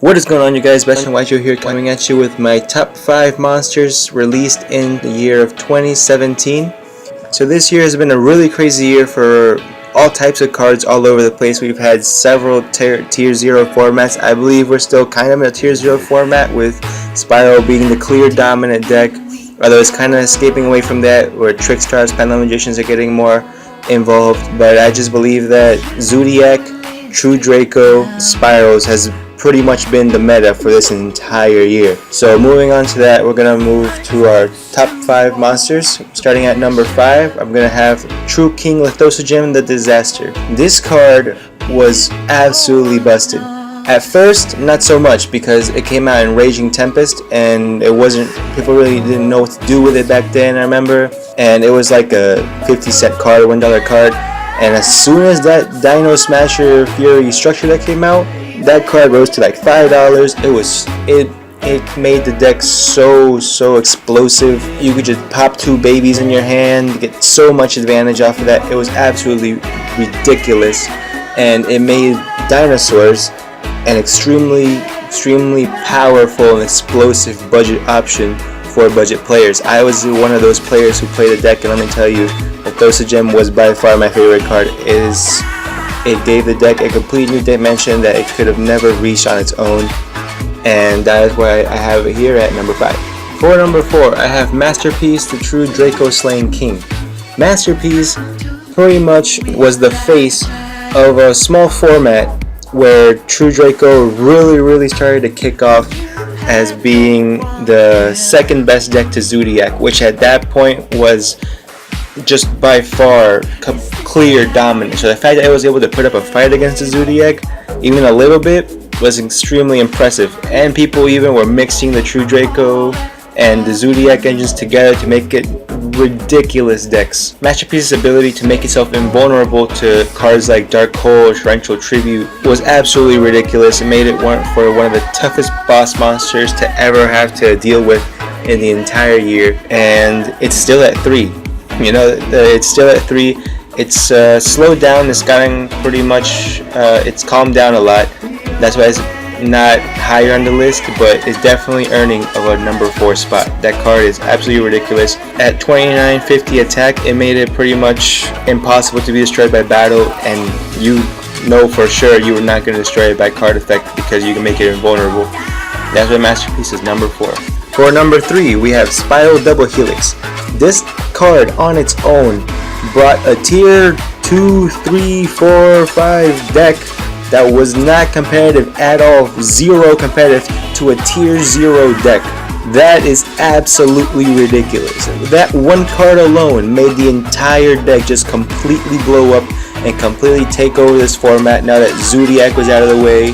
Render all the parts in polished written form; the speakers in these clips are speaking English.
What is going on, you guys? Best and White here, coming at you with my top 5 monsters released in the year of 2017. So this year has been a really crazy year for all types of cards all over the place. We've had several tier 0 formats. I believe we're still kind of in a tier 0 format, with Spyro being the clear dominant deck, although it's kind of escaping away from that, where Trickstars, Pendulum Magicians are getting more involved. But I just believe that Zoodiac, True Draco, Spyros has pretty much been the meta for this entire year. So moving on to that, we're gonna move to our top 5 monsters. Starting at number 5, I'm gonna have True King Lithosogem the Disaster. This card was absolutely busted. At first, not so much, because it came out in Raging Tempest and people really didn't know what to do with it back then, I remember. And it was like a 50-cent card, $1 card. And as soon as that Dino Smasher Fury structure that came out, that card rose to like $5. It made the deck so explosive. You could just pop 2 babies in your hand, get so much advantage off of that. It was absolutely ridiculous, and it made dinosaurs an extremely powerful and explosive budget option for budget players. I was one of those players who played the deck, and let me tell you, Lithosogem was by far my favorite card. It gave the deck a complete new dimension that it could have never reached on its own, and that is why I have it here at number 5. For number 4, I have Masterpiece, the True Draco Slaying King. Masterpiece pretty much was the face of a small format where True Draco really started to kick off as being the second best deck to Zoodiac, which at that point was just by far clear dominance. So the fact that I was able to put up a fight against the Zoodiac, even a little bit, was extremely impressive. And people even were mixing the True Draco and the Zoodiac engines together to make it ridiculous decks. Masterpiece's ability to make itself invulnerable to cards like Dark Hole or Torrential Tribute was absolutely ridiculous. It made it one of the toughest boss monsters to ever have to deal with in the entire year, and it's still at 3. It's still at 3. It's slowed down. It's gotten pretty much, it's calmed down a lot. That's why it's not higher on the list, but it's definitely earning of a number 4 spot. That card is absolutely ridiculous. At 2950 attack, it made it pretty much impossible to be destroyed by battle, and you know for sure you were not going to destroy it by card effect because you can make it invulnerable. That's why Masterpiece is number 4. For number 3, we have Spyro Double Helix. This card on its own brought a tier 2, 3, 4, 5 deck that was not competitive at all, 0 competitive, to a tier 0 deck. That is absolutely ridiculous. That one card alone made the entire deck just completely blow up and completely take over this format now that Zoodiac was out of the way.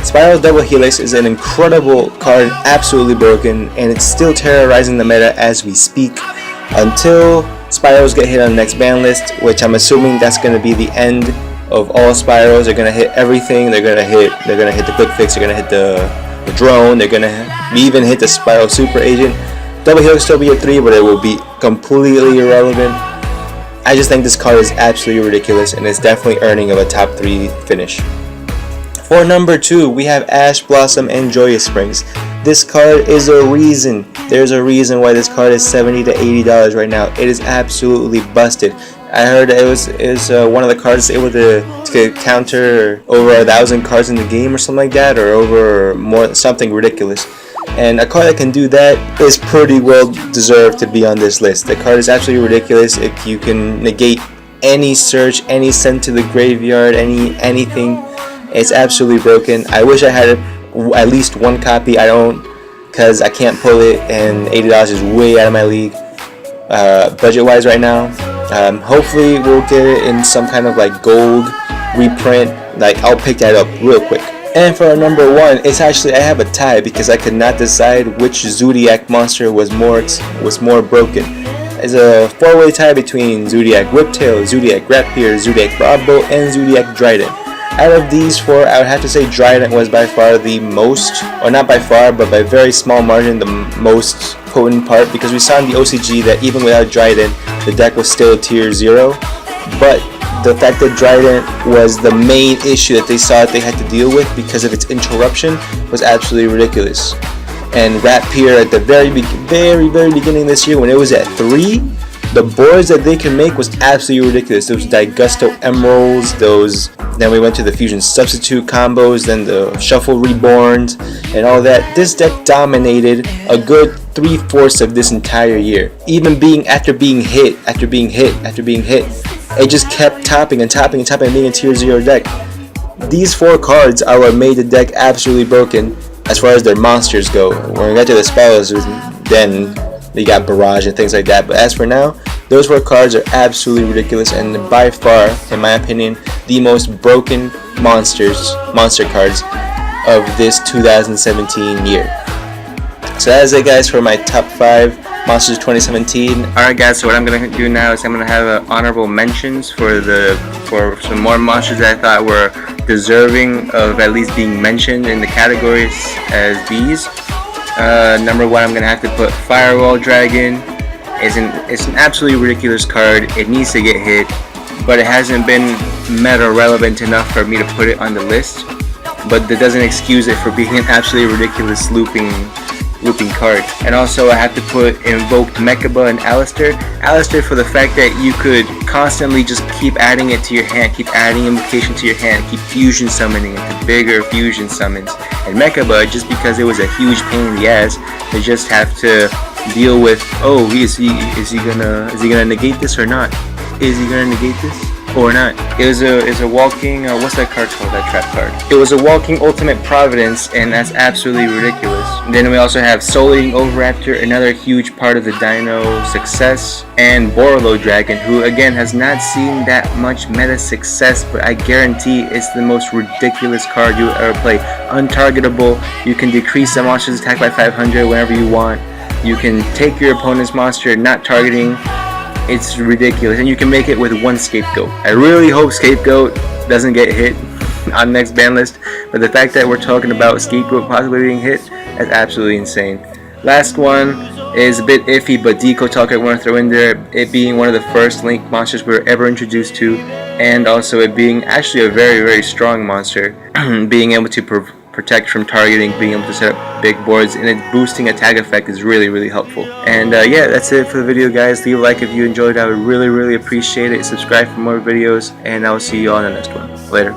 Spyro Double Helix is an incredible card, absolutely broken, and it's still terrorizing the meta as we speak, until Spyros get hit on the next ban list, which I'm assuming that's going to be the end of all Spyros. They're going to hit everything. They're going to hit the Quick Fix, they're going to hit the drone, they're going to even hit the Spyro Super Agent. Double Helix still be at 3, but it will be completely irrelevant. I just think this card is absolutely ridiculous, and it's definitely earning of a top 3 finish. For number 2, we have Ash Blossom and Joyous Springs. This card is a reason. There's a reason why this card is $70 to $80 right now. It is absolutely busted. I heard it was one of the cards able to counter over 1,000 cards in the game or something like that, or over more, something ridiculous. And a card that can do that is pretty well deserved to be on this list. The card is absolutely ridiculous. You can negate any search, any send to the graveyard, anything. It's absolutely broken. I wish I had at least one copy. I don't, because I can't pull it, and $80 is way out of my league budget wise right now. Hopefully we'll get it in some kind of like gold reprint. Like, I'll pick that up real quick. And for number 1, it's actually, I have a tie because I could not decide which Zoodiac monster was more broken. It's a 4-way tie between Zoodiac Whiptail, Zoodiac Rapier, Zoodiac Bravo, and Zoodiac Dryden. Out of these 4, I would have to say Dryden was by far the most, or not by far, but by very small margin, the most potent part, because we saw in the OCG that even without Dryden, the deck was still tier 0. But the fact that Trident was the main issue that they saw that they had to deal with because of its interruption was absolutely ridiculous. And Rapier at the very beginning this year, when it was at 3, the boards that they can make was absolutely ridiculous. Those Daigusto Emeralds, then we went to the Fusion Substitute combos, then the Shuffle Reborns, and all that. This deck dominated a good 3/4 of this entire year. Even after being hit, it just kept topping and being a tier 0 deck. These 4 cards are what made the deck absolutely broken as far as their monsters go. When we got to the spells, then they got Barrage and things like that. But as for now, those 4 cards are absolutely ridiculous and by far, in my opinion, the most broken monster cards of this 2017 year. So that is it, guys, for my top 5 monsters 2017. Alright, guys, so what I'm gonna do now is I'm gonna have honorable mentions for some more monsters that I thought were deserving of at least being mentioned in the categories as these. Number 1, I'm gonna have to put Firewall Dragon. It's an absolutely ridiculous card. It needs to get hit, but it hasn't been meta relevant enough for me to put it on the list. But that doesn't excuse it for being an absolutely ridiculous looping card. And also I have to put Invoked Mechaba and Alistair for the fact that you could constantly just keep adding it to your hand, keep adding Invocation to your hand, keep fusion summoning into bigger fusion summons. And Mechaba, just because it was a huge pain in the ass, they just have to deal with, oh, is he gonna negate this or not? Is he gonna negate this or not? It was a walking what's that card called, that trap card? It was a walking Ultimate Providence, and that's absolutely ridiculous. And then we also have Soul Eating Oviraptor, another huge part of the Dino success, and Borolo Dragon, who again has not seen that much meta success, but I guarantee it's the most ridiculous card you ever play. Untargetable, you can decrease the monster's attack by 500 whenever you want. You can take your opponent's monster not targeting. It's ridiculous, and you can make it with 1 Scapegoat. I really hope Scapegoat doesn't get hit on next ban list, but the fact that we're talking about Scapegoat possibly being hit, that's absolutely insane. Last one is a bit iffy, but Deco Talk I want to throw in there, it being one of the first Link monsters we were ever introduced to, and also it being actually a very strong monster, being able to protect from targeting, being able to set up big boards, and its boosting attack effect is really helpful. And yeah, that's it for the video, guys. Leave a like if you enjoyed. I would really appreciate it. Subscribe for more videos, and I will see you all in the next one. Later.